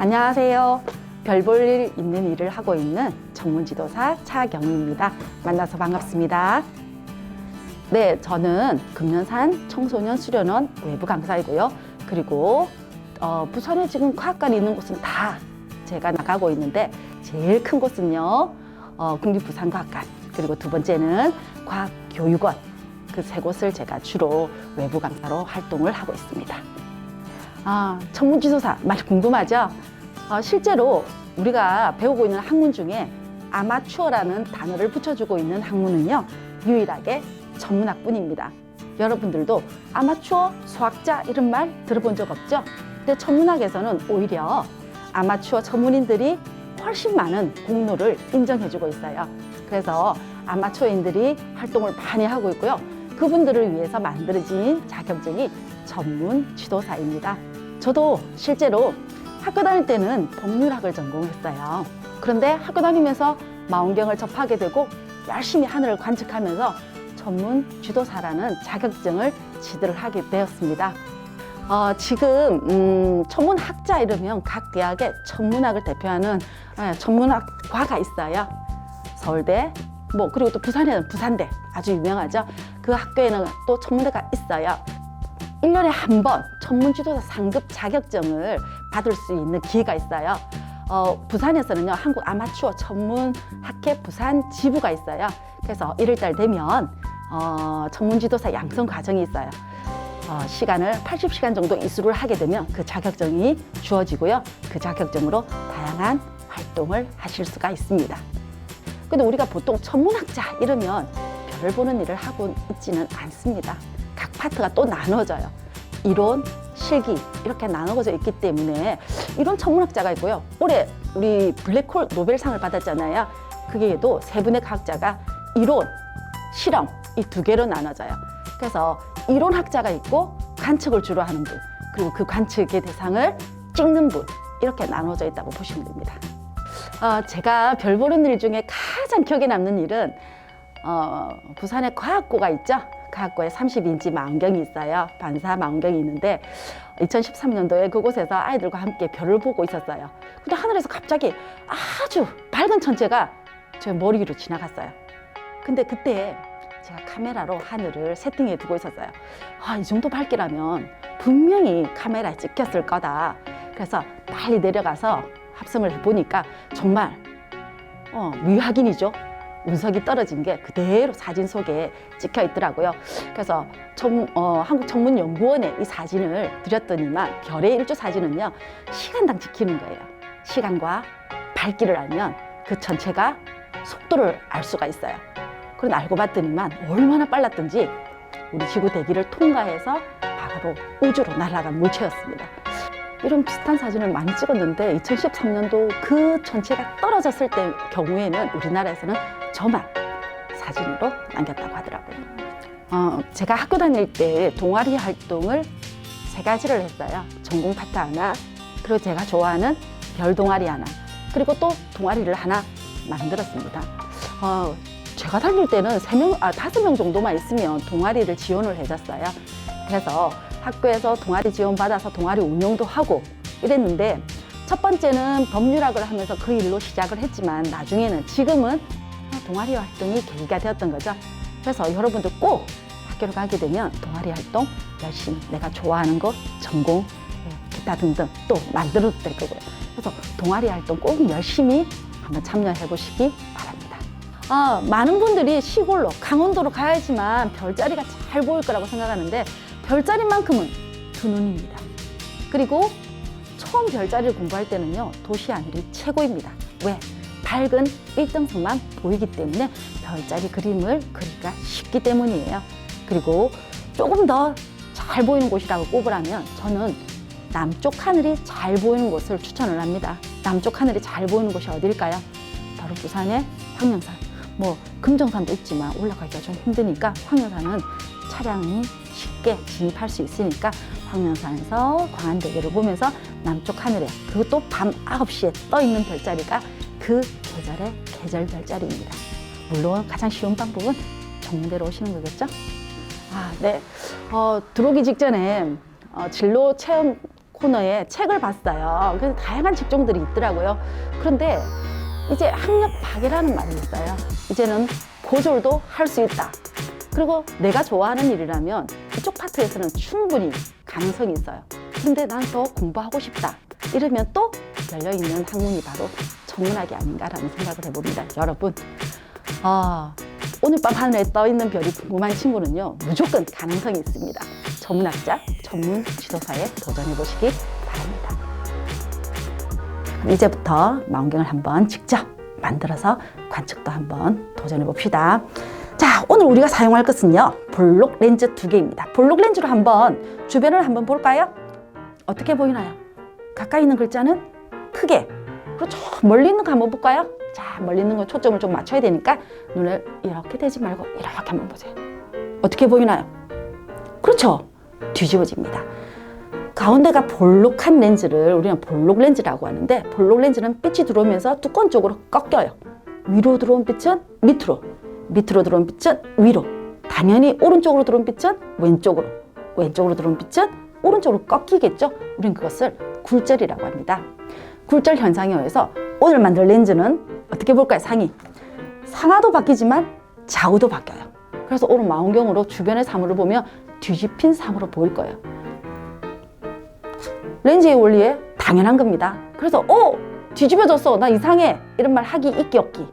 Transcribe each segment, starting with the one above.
안녕하세요. 별 볼 일 있는 일을 하고 있는 전문지도사 차경희입니다. 만나서 반갑습니다. 네, 저는 금년산 청소년 수련원 외부 강사이고요. 그리고 부산에 지금 과학관이 있는 곳은 다 제가 나가고 있는데 제일 큰 곳은요, 국립부산과학관, 그리고 두 번째는 과학교육원, 그 세 곳을 제가 주로 외부 강사로 활동을 하고 있습니다. 전문지도사 많이 궁금하죠? 실제로 우리가 배우고 있는 학문 중에 아마추어라는 단어를 붙여주고 있는 학문은요, 유일하게 천문학뿐입니다. 여러분들도 아마추어, 수학자 이런 말 들어본 적 없죠? 근데 천문학에서는 오히려 아마추어 전문인들이 훨씬 많은 공로를 인정해주고 있어요. 그래서 아마추어인들이 활동을 많이 하고 있고요. 그분들을 위해서 만들어진 자격증이 전문지도사입니다. 저도 실제로 학교 다닐 때는 법률학을 전공했어요. 그런데 학교 다니면서 망원경을 접하게 되고 열심히 하늘을 관측하면서 전문지도사라는 자격증을 취득을 하게 되었습니다. 지금 천문학자 이러면 각 대학에 천문학을 대표하는 천문학과가 있어요. 서울대, 그리고 또 부산에는 부산대 아주 유명하죠. 그 학교에는 또 천문대가 있어요. 1년에 한 번 천문지도사 상급 자격증을 받을 수 있는 기회가 있어요. 부산에서는요, 한국 아마추어 천문학회 부산 지부가 있어요. 그래서 1월달 되면 천문지도사 양성 과정이 있어요. 시간을 80시간 정도 이수를 하게 되면 그 자격증이 주어지고요. 그 자격증으로 다양한 활동을 하실 수가 있습니다. 근데 우리가 보통 천문학자 이러면 별을 보는 일을 하고 있지는 않습니다. 각 파트가 또 나눠져요. 이론, 실기 이렇게 나눠져 있기 때문에 이론 천문학자가 있고요. 올해 우리 블랙홀 노벨상을 받았잖아요. 그게도 세 분의 과학자가 이론, 실험 이 두 개로 나눠져요. 그래서 이론학자가 있고 관측을 주로 하는 분, 그리고 그 관측의 대상을 찍는 분, 이렇게 나눠져 있다고 보시면 됩니다. 제가 별 보는 일 중에 가장 기억에 남는 일은 부산에 과학고가 있죠. 과학고에 30인치 망원경이 있어요. 반사 망원경이 있는데 2013년도에 그곳에서 아이들과 함께 별을 보고 있었어요. 근데 하늘에서 갑자기 아주 밝은 천체가 제 머리 위로 지나갔어요. 근데 그때 제가 카메라로 하늘을 세팅해 두고 있었어요. 이 정도 밝기라면 분명히 카메라에 찍혔을 거다. 그래서 빨리 내려가서 합성을 해보니까 정말 미확인이죠. 운석이 떨어진 게 그대로 사진 속에 찍혀 있더라고요. 그래서 한국천문연구원에 이 사진을 드렸더니만 별의 일조 사진은요, 시간당 찍히는 거예요. 시간과 밝기를 알면 그 전체가 속도를 알 수가 있어요. 그런 알고 봤더니만 얼마나 빨랐든지 우리 지구 대기를 통과해서 바로 우주로 날아간 물체였습니다. 이런 비슷한 사진을 많이 찍었는데 2013년도 그 전체가 떨어졌을 때 경우에는 우리나라에서는 저만 사진으로 남겼다고 하더라고요. 제가 학교 다닐 때 동아리 활동을 3가지를 했어요. 전공 파트 하나, 그리고 제가 좋아하는 별 동아리 하나, 그리고 또 동아리를 하나 만들었습니다. 제가 다닐 때는 5명 정도만 있으면 동아리를 지원을 해줬어요. 그래서 학교에서 동아리 지원받아서 동아리 운영도 하고 이랬는데, 첫 번째는 법률학을 하면서 그 일로 시작을 했지만 나중에는 지금은 동아리 활동이 계기가 되었던 거죠. 그래서 여러분들 꼭 학교를 가게 되면 동아리 활동 열심히 내가 좋아하는 것, 전공, 기타 등등 또 만들어도 될 거고요. 그래서 동아리 활동 꼭 열심히 한번 참여해 보시기 바랍니다. 많은 분들이 시골로 강원도로 가야지만 별자리가 잘 보일 거라고 생각하는데 별자리만큼은 두 눈입니다. 그리고 처음 별자리를 공부할 때는요, 도시 하늘이 최고입니다. 왜? 밝은 일등석만 보이기 때문에 별자리 그림을 그리기가 쉽기 때문이에요. 그리고 조금 더 잘 보이는 곳이라고 꼽으라면 저는 남쪽 하늘이 잘 보이는 곳을 추천을 합니다. 남쪽 하늘이 잘 보이는 곳이 어딜까요? 바로 부산의 황령산. 금정산도 있지만 올라가기가 좀 힘드니까 황령산은 차량이 쉽게 진입할 수 있으니까 황령산에서 광안대교를 보면서 남쪽 하늘에, 그것도 밤 9시에 떠 있는 별자리가 그 계절의 계절 별자리입니다. 물론 가장 쉬운 방법은 정문대로 오시는 거겠죠? 네. 들어오기 직전에 진로 체험 코너에 책을 봤어요. 그래서 다양한 직종들이 있더라고요. 그런데 이제 학력 파괴라는 말이 있어요. 이제는 고졸도 할 수 있다. 그리고 내가 좋아하는 일이라면 이쪽 파트에서는 충분히 가능성이 있어요. 근데 난 더 공부하고 싶다. 이러면 또 열려있는 학문이 바로 천문학이 아닌가라는 생각을 해봅니다. 여러분, 오늘 밤 하늘에 떠있는 별이 궁금한 친구는요, 무조건 가능성이 있습니다. 천문학자, 천문 지도사에 도전해보시기 바랍니다. 그럼 이제부터 망원경을 한번 직접 만들어서 관측도 한번 도전해봅시다. 자, 오늘 우리가 사용할 것은요, 볼록 렌즈 2개입니다. 볼록 렌즈로 한번 주변을 한번 볼까요? 어떻게 보이나요? 가까이 있는 글자는 크게, 그리고 저 멀리 있는 거 한번 볼까요? 자, 멀리 있는 거 초점을 좀 맞춰야 되니까 눈을 이렇게 대지 말고 이렇게 한번 보세요. 어떻게 보이나요? 그렇죠? 뒤집어집니다. 가운데가 볼록한 렌즈를 우리는 볼록 렌즈라고 하는데, 볼록 렌즈는 빛이 들어오면서 뚜껑 쪽으로 꺾여요. 위로 들어온 빛은 밑으로, 밑으로 들어온 빛은 위로, 당연히 오른쪽으로 들어온 빛은 왼쪽으로, 왼쪽으로 들어온 빛은 오른쪽으로 꺾이겠죠? 우린 그것을 굴절이라고 합니다. 굴절 현상에 의해서 오늘 만들 렌즈는 어떻게 볼까요? 상하도 바뀌지만 좌우도 바뀌어요. 그래서 오늘 망원경으로 주변의 사물을 보면 뒤집힌 상으로 보일 거예요. 렌즈의 원리에 당연한 겁니다. 그래서 뒤집어졌어, 나 이상해, 이런 말 하기 있기 없기,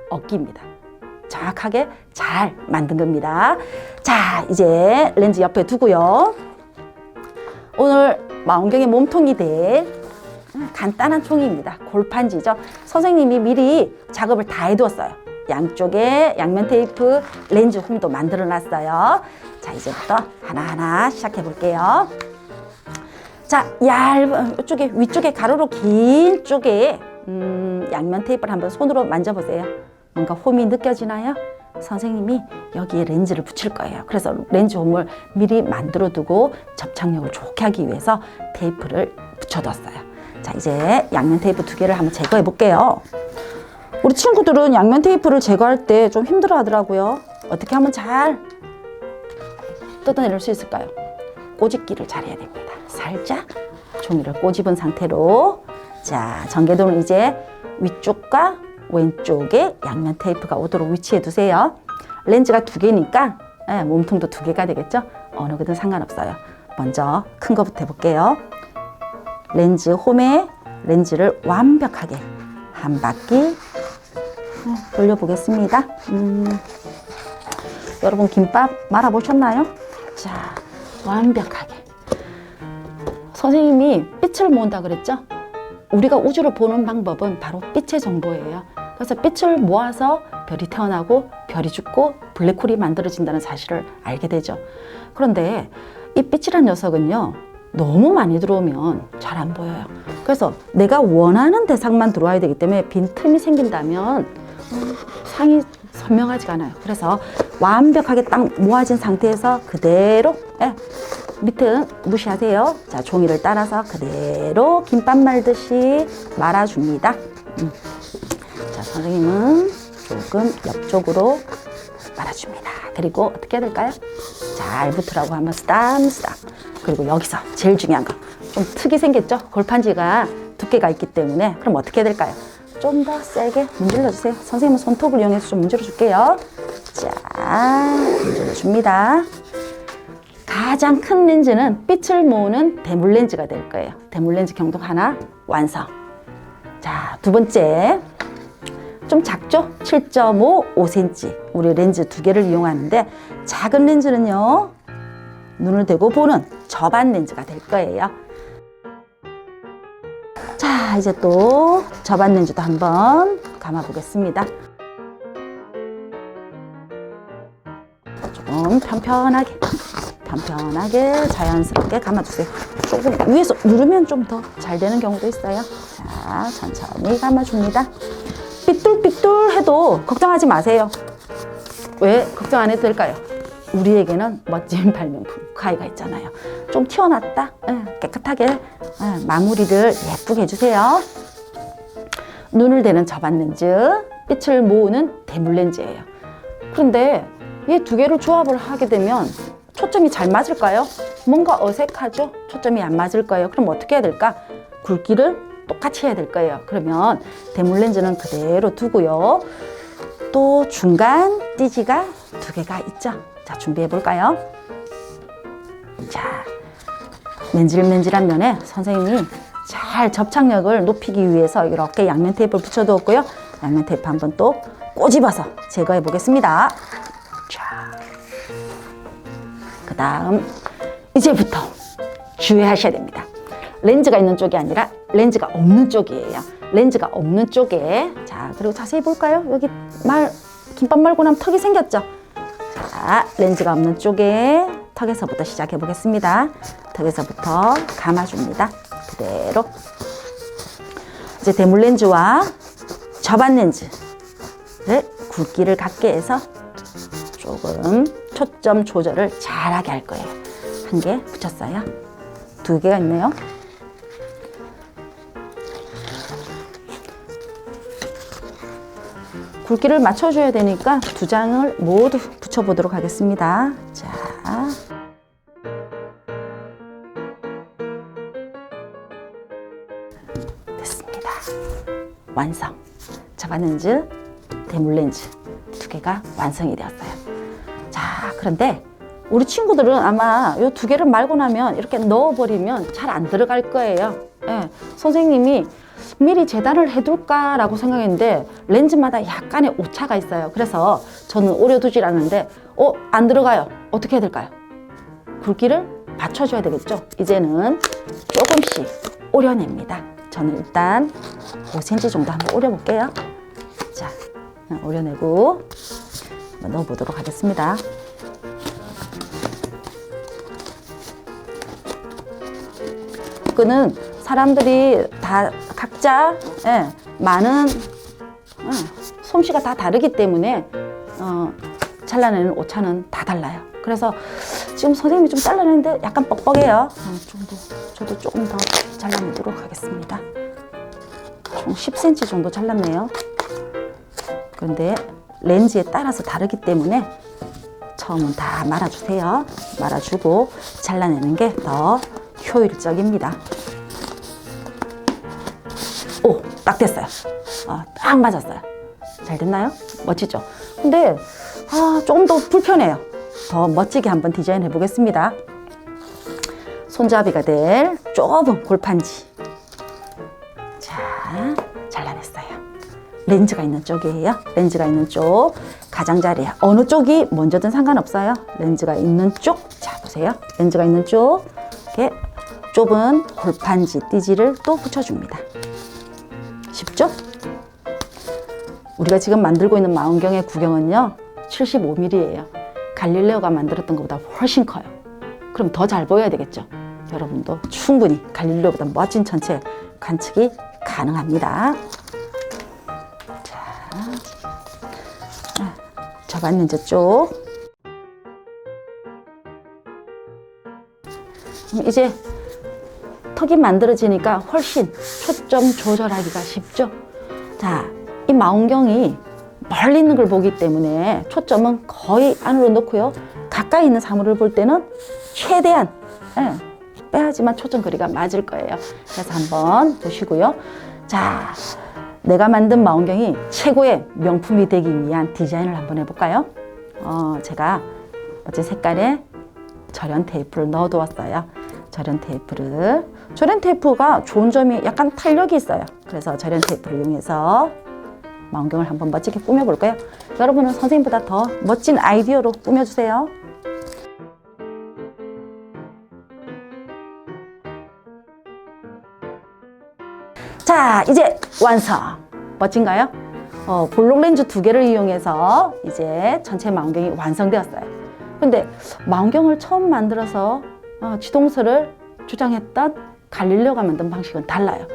없기입니다. 정확하게 잘 만든 겁니다. 자, 이제 렌즈 옆에 두고요. 오늘 망원경의 몸통이 될 간단한 총입니다. 골판지죠. 선생님이 미리 작업을 다 해두었어요. 양쪽에 양면 테이프, 렌즈 홈도 만들어 놨어요. 자, 이제부터 하나하나 시작해 볼게요. 자, 얇은 이쪽에, 위쪽에 가로로 긴 쪽에 양면 테이프를 한번 손으로 만져보세요. 뭔가 홈이 느껴지나요? 선생님이 여기에 렌즈를 붙일 거예요. 그래서 렌즈 홈을 미리 만들어 두고 접착력을 좋게 하기 위해서 테이프를 붙여뒀어요. 자, 이제 양면 테이프 2개를 한번 제거해 볼게요. 우리 친구들은 양면 테이프를 제거할 때 좀 힘들어 하더라고요. 어떻게 하면 잘 뜯어낼 수 있을까요? 꼬집기를 잘 해야 됩니다. 살짝 종이를 꼬집은 상태로, 자, 전개도는 이제 위쪽과 왼쪽에 양면 테이프가 오도록 위치해 두세요. 렌즈가 2개니까 몸통도 2개가 되겠죠? 어느 거든 상관없어요. 먼저 큰 거부터 해볼게요. 렌즈 홈에 렌즈를 완벽하게 한 바퀴 돌려보겠습니다. 여러분, 김밥 말아보셨나요? 자, 완벽하게. 선생님이 빛을 모은다 그랬죠? 우리가 우주를 보는 방법은 바로 빛의 정보예요. 그래서 빛을 모아서 별이 태어나고 별이 죽고 블랙홀이 만들어진다는 사실을 알게 되죠. 그런데 이 빛이란 녀석은요, 너무 많이 들어오면 잘 안 보여요. 그래서 내가 원하는 대상만 들어와야 되기 때문에 빈틈이 생긴다면 상이 선명하지가 않아요. 그래서 완벽하게 딱 모아진 상태에서 그대로, 밑은 무시하세요. 자, 종이를 따라서 그대로 김밥 말듯이 말아줍니다. 자, 선생님은 조금 옆쪽으로 말아줍니다. 그리고 어떻게 해야 될까요? 잘 붙으라고 한번 쓰담쓰담. 그리고 여기서 제일 중요한 거, 좀 특이 생겼죠? 골판지가 두께가 있기 때문에. 그럼 어떻게 해야 될까요? 좀 더 세게 문질러 주세요. 선생님은 손톱을 이용해서 좀 문질러 줄게요. 자, 문질러 줍니다. 가장 큰 렌즈는 빛을 모으는 대물 렌즈가 될 거예요. 대물 렌즈 경동 하나 완성. 자, 두 번째, 좀 작죠? 7.5, 5cm. 우리 렌즈 2개를 이용하는데, 작은 렌즈는요, 눈을 대고 보는 접안 렌즈가 될 거예요. 자, 이제 또 접안 렌즈도 한번 감아 보겠습니다. 조금 편편하게 자연스럽게 감아주세요. 조금 위에서 누르면 좀 더 잘 되는 경우도 있어요. 자, 천천히 감아줍니다. 삐뚤삐뚤 해도 걱정하지 마세요. 왜 걱정 안 해도 될까요? 우리에게는 멋진 발명품 가위가 있잖아요. 좀 튀어났다, 깨끗하게 마무리를 예쁘게 해주세요. 눈을 대는 접안 렌즈, 빛을 모으는 대물 렌즈예요. 그런데 이 2개를 조합을 하게 되면 초점이 잘 맞을까요? 뭔가 어색하죠? 초점이 안 맞을 거예요. 그럼 어떻게 해야 될까? 굵기를 똑같이 해야 될 거예요. 그러면 대물렌즈는 그대로 두고요. 또 중간 띠지가 2개가 있죠. 자, 준비해 볼까요? 자, 맨질맨질한 면에 선생님이 잘 접착력을 높이기 위해서 이렇게 양면 테이프를 붙여두었고요. 양면 테이프 한번 또 꼬집어서 제거해 보겠습니다. 자, 그 다음 이제부터 주의하셔야 됩니다. 렌즈가 있는 쪽이 아니라 렌즈가 없는 쪽이에요. 렌즈가 없는 쪽에, 자, 그리고 자세히 볼까요? 여기 김밥 말고 나면 턱이 생겼죠? 자, 렌즈가 없는 쪽에 턱에서부터 시작해 보겠습니다. 턱에서부터 감아줍니다. 그대로. 이제 대물 렌즈와 접안 렌즈를 굵기를 같게 해서 조금 초점 조절을 잘하게 할 거예요. 1개 붙였어요. 2개가 있네요. 굵기를 맞춰줘야 되니까 2장을 모두 붙여보도록 하겠습니다. 자, 됐습니다. 완성. 접안렌즈, 대물렌즈 2개가 완성이 되었어요. 자, 그런데 우리 친구들은 아마 이 2개를 말고 나면 이렇게 넣어버리면 잘 안 들어갈 거예요. 예, 선생님이 미리 재단을 해둘까라고 생각했는데 렌즈마다 약간의 오차가 있어요. 그래서 저는 오려두질 않는데 안 들어가요. 어떻게 해야 될까요? 굵기를 맞춰줘야 되겠죠. 이제는 조금씩 오려냅니다. 저는 일단 5cm 정도 한번 오려볼게요. 자, 오려내고 한번 넣어보도록 하겠습니다. 끈은 사람들이 다 각자 많은 솜씨가 다 다르기 때문에 잘라내는 오차는 다 달라요. 그래서 지금 선생님이 좀 잘라내는데 약간 뻑뻑해요. 저도 조금 더 잘라내도록 하겠습니다. 총 10cm 정도 잘랐네요. 그런데 렌즈에 따라서 다르기 때문에 처음은 다 말아주세요. 말아주고 잘라내는 게 더 효율적입니다. 오, 딱 됐어요. 딱 맞았어요. 잘 됐나요? 멋지죠? 근데 조금 더 불편해요. 더 멋지게 한번 디자인 해보겠습니다. 손잡이가 될 좁은 골판지. 자, 잘라냈어요. 렌즈가 있는 쪽이에요. 렌즈가 있는 쪽 가장자리야. 어느 쪽이 먼저든 상관없어요. 렌즈가 있는 쪽. 자, 보세요. 렌즈가 있는 쪽 이렇게 좁은 골판지 띠지를 또 붙여줍니다. 쉽죠? 우리가 지금 만들고 있는 망원경의 구경은요 75mm예요. 갈릴레오가 만들었던 것보다 훨씬 커요. 그럼 더 잘 보여야 되겠죠? 여러분도 충분히 갈릴레오보다 멋진 천체 관측이 가능합니다. 자, 접안 렌즈 쪽. 이제 턱이 만들어지니까 훨씬 초점 조절하기가 쉽죠. 자, 이 망원경이 멀리 있는 걸 보기 때문에 초점은 거의 안으로 넣고요. 가까이 있는 사물을 볼 때는 최대한 빼야지만 초점 거리가 맞을 거예요. 그래서 한번 보시고요. 자, 내가 만든 망원경이 최고의 명품이 되기 위한 디자인을 한번 해볼까요? 제가 멋진 색깔의 절연 테이프를 넣어두었어요. 절연 테이프가 좋은 점이 약간 탄력이 있어요. 그래서 절연 테이프를 이용해서 망원경을 한번 멋지게 꾸며볼까요? 여러분은 선생님보다 더 멋진 아이디어로 꾸며주세요. 자, 이제 완성! 멋진가요? 볼록 렌즈 2개를 이용해서 이제 전체 망원경이 완성되었어요. 근데 망원경을 처음 만들어서 지동설을 주장했던 갈릴레오가 만든 방식은 달라요.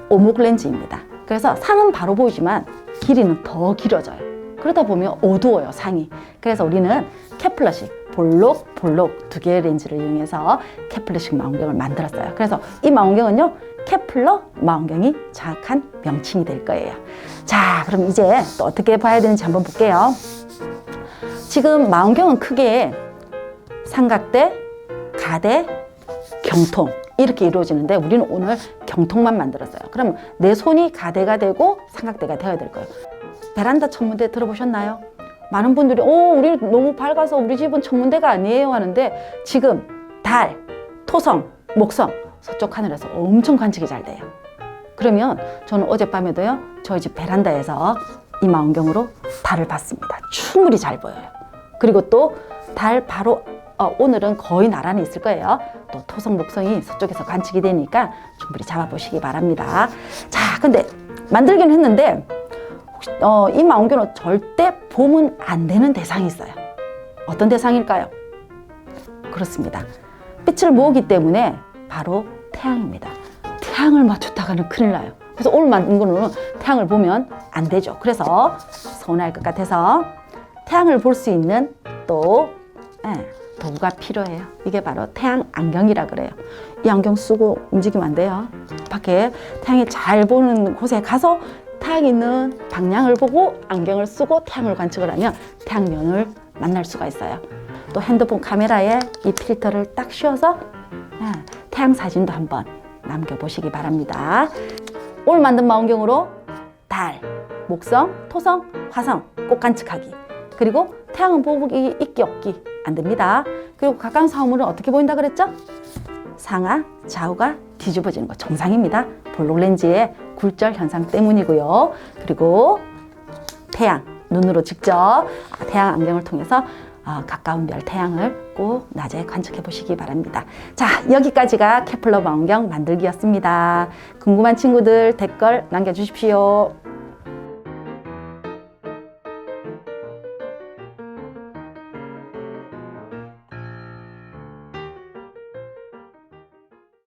오목 렌즈입니다. 그래서 상은 바로 보이지만 길이는 더 길어져요. 그러다 보면 어두워요, 상이. 그래서 우리는 케플러식 볼록 2개의 렌즈를 이용해서 케플러식 망원경을 만들었어요. 그래서 이 망원경은요 케플러 망원경이 정확한 명칭이 될 거예요. 자, 그럼 이제 또 어떻게 봐야 되는지 한번 볼게요. 지금 망원경은 크게 삼각대, 가대, 경통 이렇게 이루어지는데 우리는 오늘 경통만 만들었어요. 그럼 내 손이 가대가 되고 삼각대가 되어야 될 거예요. 베란다 천문대 들어보셨나요? 많은 분들이 우리 너무 밝아서 우리 집은 천문대가 아니에요 하는데 지금 달, 토성, 목성 서쪽 하늘에서 엄청 관측이 잘 돼요. 그러면 저는 어젯밤에도요 저희 집 베란다에서 이 망원경으로 달을 봤습니다. 충분히 잘 보여요. 그리고 또 달 바로 오늘은 거의 나란히 있을 거예요. 또 토성, 목성이 서쪽에서 관측이 되니까 충분히 잡아보시기 바랍니다. 자, 근데 만들긴 했는데 혹시 이 망원경은 절대 보면 안 되는 대상이 있어요. 어떤 대상일까요? 그렇습니다. 빛을 모으기 때문에 바로 태양입니다. 태양을 맞췄다가는 큰일 나요. 그래서 오늘 만든 거는 태양을 보면 안 되죠. 그래서 서운할 것 같아서 태양을 볼 수 있는 또 도구가 필요해요. 이게 바로 태양 안경이라 그래요. 이 안경 쓰고 움직이면 안 돼요. 밖에 태양이 잘 보는 곳에 가서 태양이 있는 방향을 보고 안경을 쓰고 태양을 관측을 하면 태양면을 만날 수가 있어요. 또 핸드폰 카메라에 이 필터를 딱 씌워서 태양 사진도 한번 남겨보시기 바랍니다. 오늘 만든 망원경으로 달, 목성, 토성, 화성 꼭 관측하기. 그리고 태양은 보기 있기 없기 안 됩니다. 그리고 가까운 사물은 어떻게 보인다 그랬죠? 상하, 좌우가 뒤집어지는 거 정상입니다. 볼록 렌즈의 굴절 현상 때문이고요. 그리고 태양, 눈으로 직접 태양 안경을 통해서 가까운 별 태양을 꼭 낮에 관측해 보시기 바랍니다. 자, 여기까지가 케플러 망원경 만들기였습니다. 궁금한 친구들 댓글 남겨주십시오.